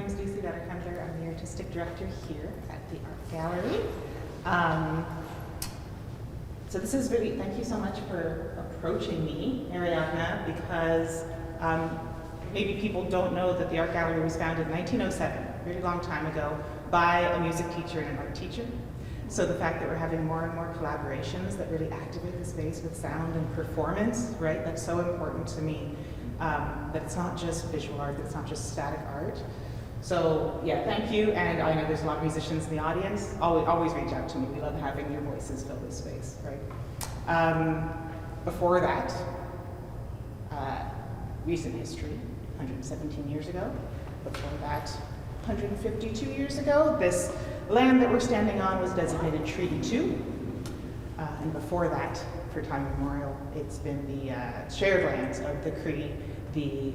name's Lucy Vetterkundler. I'm the artistic director here at the Art Gallery. So this is really, thank you so much for approaching me, Ariadna, because maybe people don't know that the Art Gallery was founded in 1907, a very long time ago, by a music teacher and an art teacher. So the fact that we're having more and more collaborations that really activate the space with sound and performance, right? That's so important to me. That it's not just visual art, that it's not just static art. So yeah, thank you, and I know there's a lot of musicians in the audience. Always reach out to me. We love having your voices fill this space, right? Before that, recent history, 117 years ago. Before that, 152 years ago, this land that we're standing on was designated Treaty 2. And before that, for time immemorial, it's been the shared lands of the Cree, the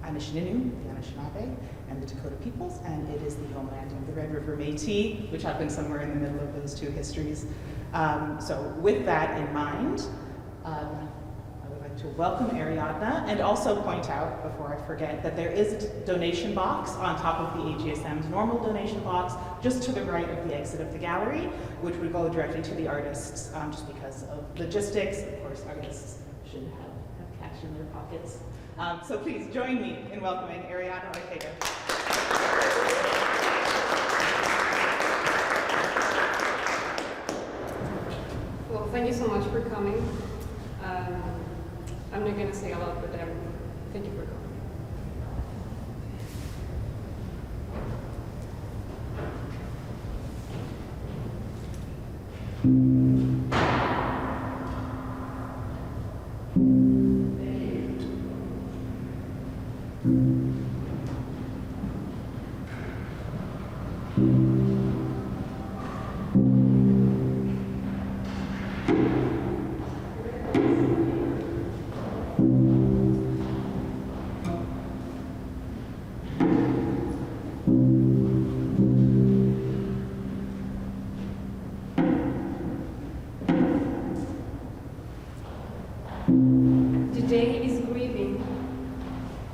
Anishinaabe, the Anishinaabe, and the Dakota peoples, and it is the homeland of the Red River Métis, which happens somewhere in the middle of those two histories. So with that in mind, I would like to welcome Ariadna and also point out, before I forget, that there is a donation box on top of the AGSM's normal donation box, just to the right of the exit of the gallery, which would go directly to the artists, just because of logistics. Of course, artists should have cash in their pockets. So please join me in welcoming Ariadna Ortega. Well, thank you so much for coming. I'm not going to say a lot, but thank you for coming. The day is grieving,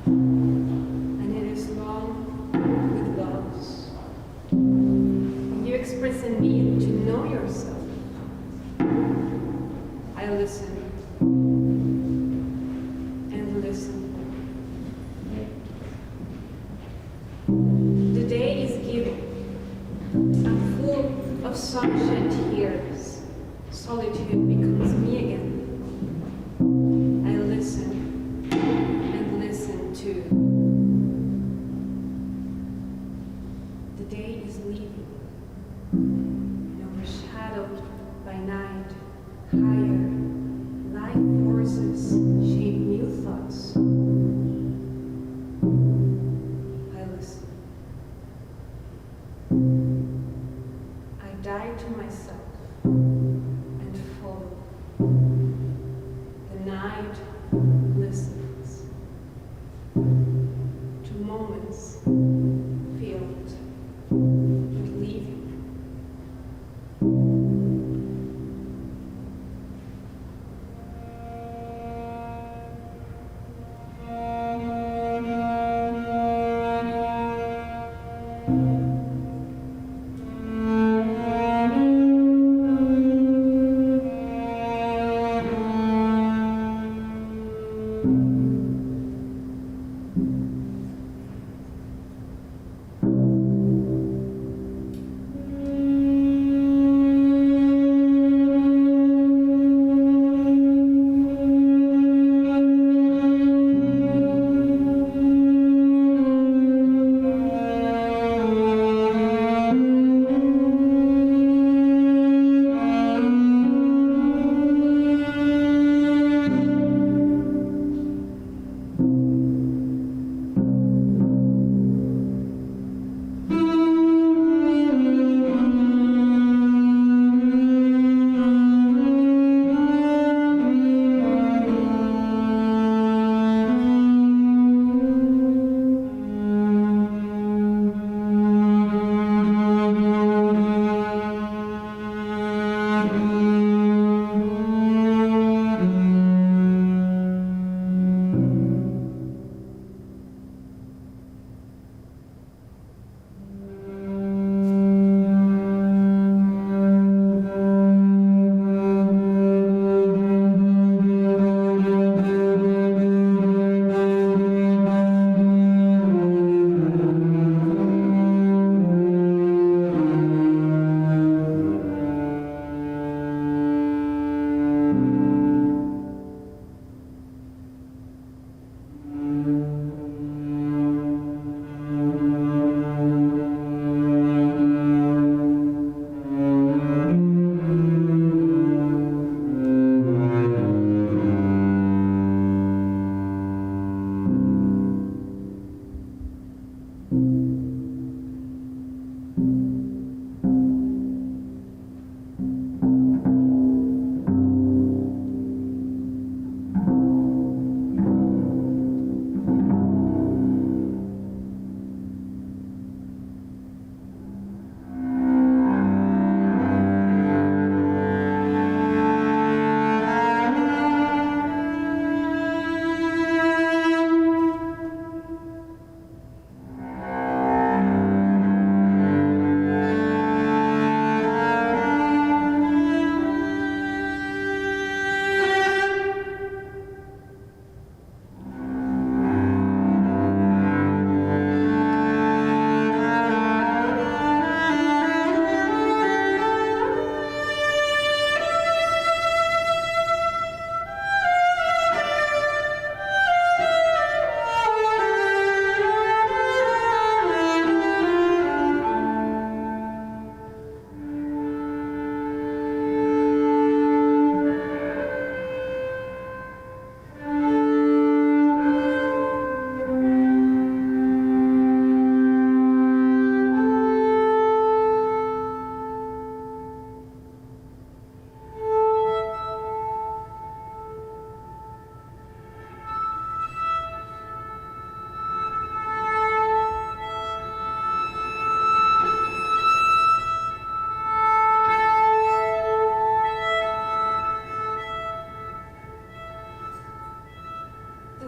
and it is long with loss. You express a need to know yourself. I listen and listen. The day is giving. I'm full of sunshine tears. Solitude becomes me again. I listen and listen too. The day is leaving, and overshadowed by night. Higher, life forces shape new thoughts. I listen. I die to myself and follow. The night listens to moments filled with leaving.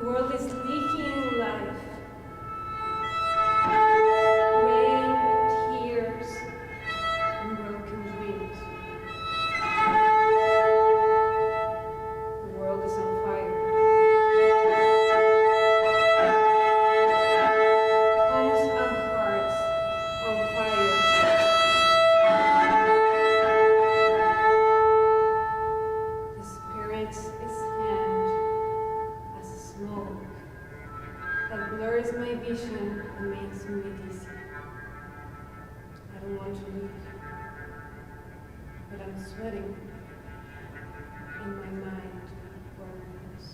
The world is leaking life. Rain, tears, and broken dreams. The world is on fire. Homes and hearts on fire. The spirit's hand as smoke that blurs my vision and makes me dizzy. I don't want to look, but I'm sweating and my mind burns.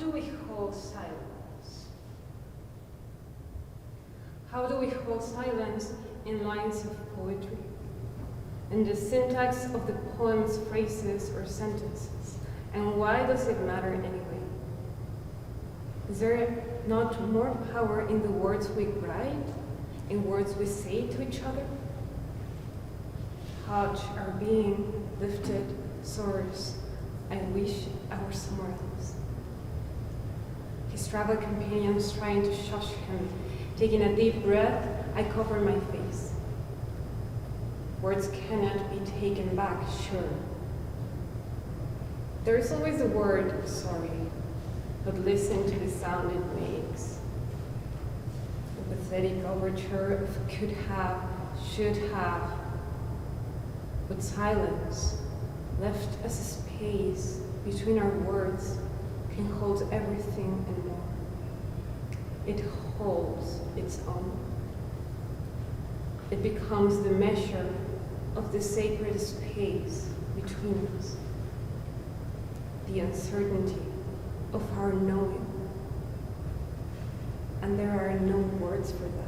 do we hold silence? How do we hold silence in lines of poetry, in the syntax of the poem's phrases or sentences? And why does it matter anyway? Is there not more power in the words we write, in words we say to each other? Hush our being lifted soars, I wish I were somewhere else. His travel companions trying to shush him. Taking a deep breath, I cover my face. Words cannot be taken back, sure. There is always the word sorry, but listen to the sound it makes. The pathetic overture of could have, should have, but silence, left as a space between our words, can hold everything and more. It holds its own. It becomes the measure of the sacred space between us, the uncertainty of our knowing. And there are no words for that.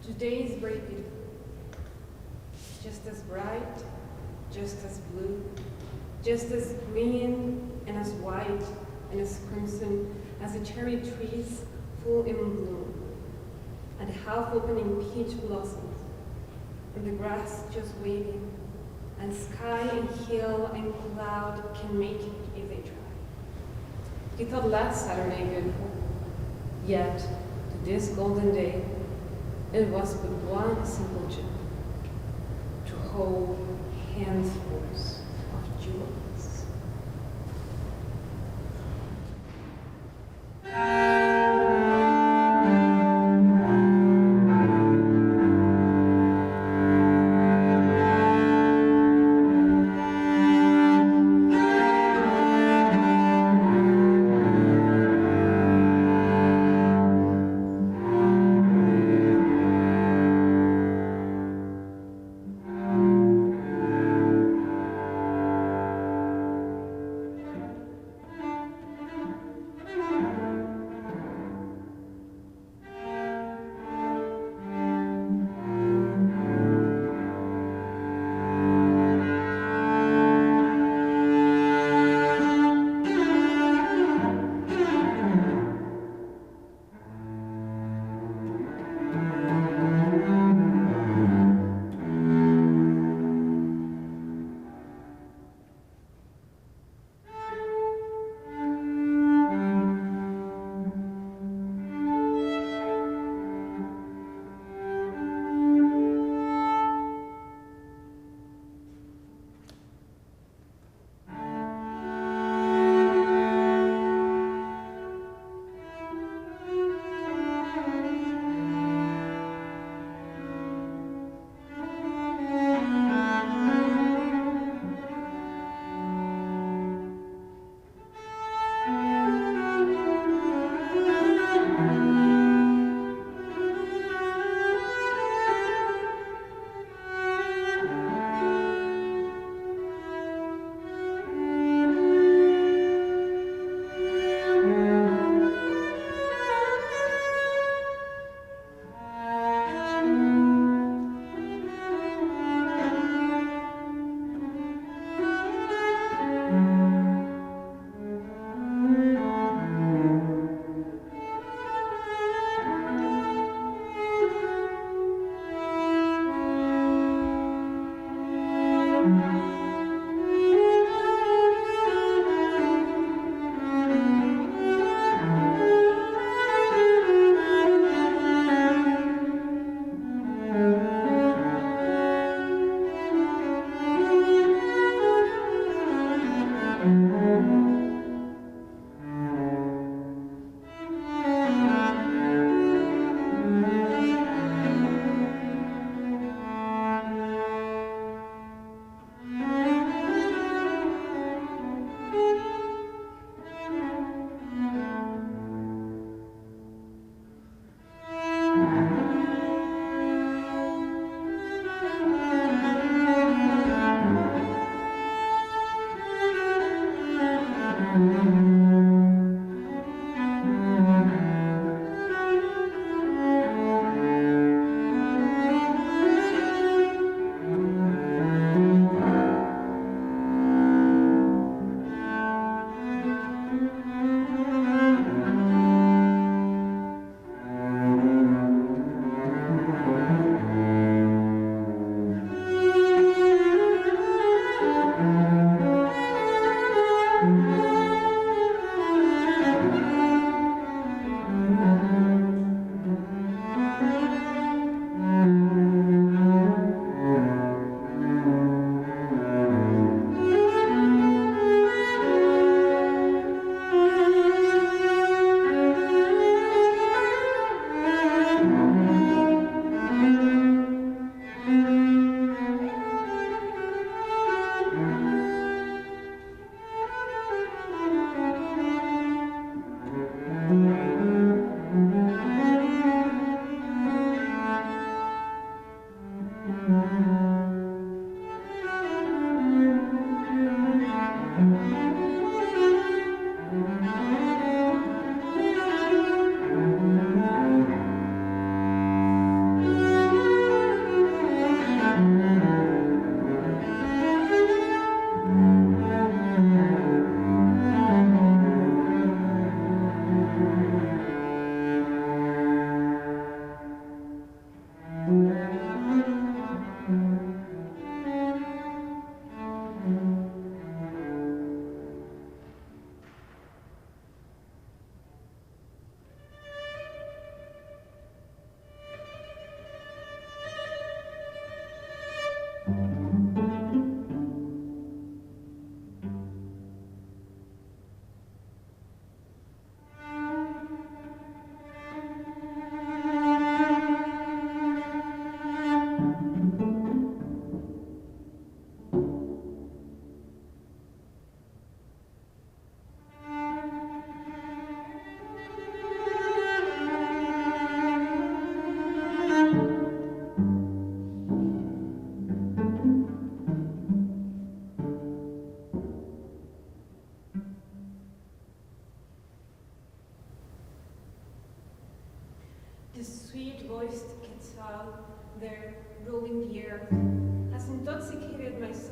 Today is very beautiful. Just as bright, just as blue, just as green and as white and as crimson as the cherry trees full in bloom, and the half-opening peach blossoms, and the grass just waving, and sky and hill and cloud can make it if they try. He thought last Saturday beautiful, yet to this golden day, it was but one simple gem, to hold handfuls of jewels.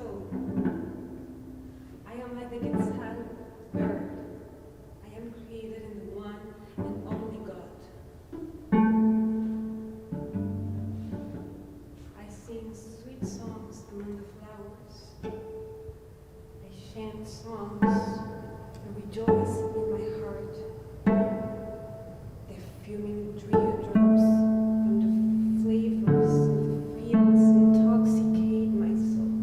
soul. I am like the Quetzal bird. I am created in the one and only God. I sing sweet songs among the flowers. I chant songs and rejoice in my heart. The fuming dewdrops from the flavors of the fields intoxicate my soul.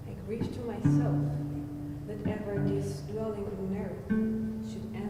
I grieve to myself that ever this dwelling on earth should end.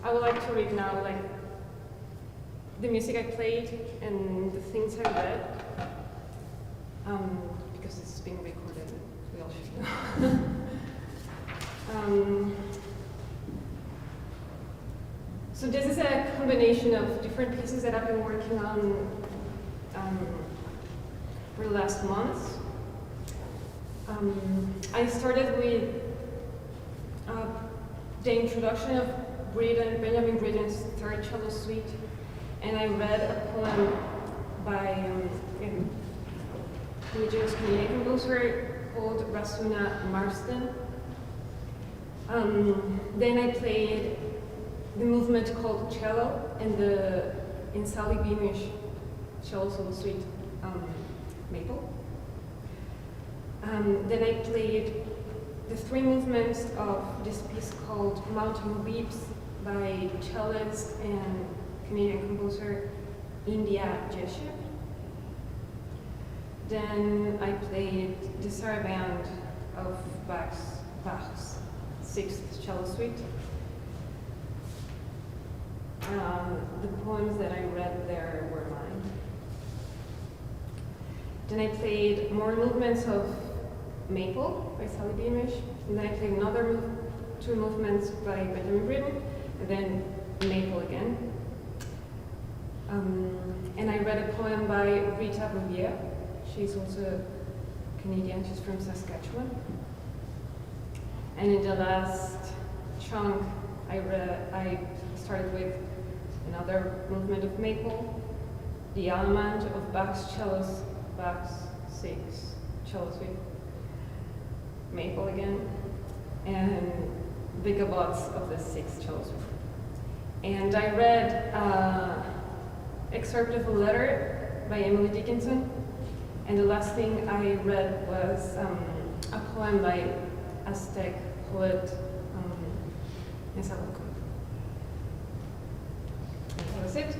I would like to read now, like, the music I played and the things I read, because it's being recorded, we all should know. So this is a combination of different pieces that I've been working on for the last month. I started with the introduction of Benjamin Briden's cello suite, and I read a poem by indigenous Canadian composer called Rasuna Marston. Then I played the movement called Cello in Sally Beamish cello solo suite, Maple. Then I played the three movements of this piece called Mountain Weeps by cellist and Canadian composer India Jessup. Then I played the saraband of Bach's Sixth Cello Suite. The poems that I read there were mine. Then I played more movements of Maple by Sally Beamish, and then I played another two movements by Benjamin Britten, and then Maple again. And I read a poem by Rita Bouvier. She's also Canadian, she's from Saskatchewan. And in the last chunk, I started with another movement of Maple, the Allemande of Bach's Sixth Cello Suite, Maple again, and the Gabots of the Sixth Cello Suite. And I read excerpt of a letter by Emily Dickinson, and the last thing I read was a poem by Aztec poet Nezahualcóyotl. That was it.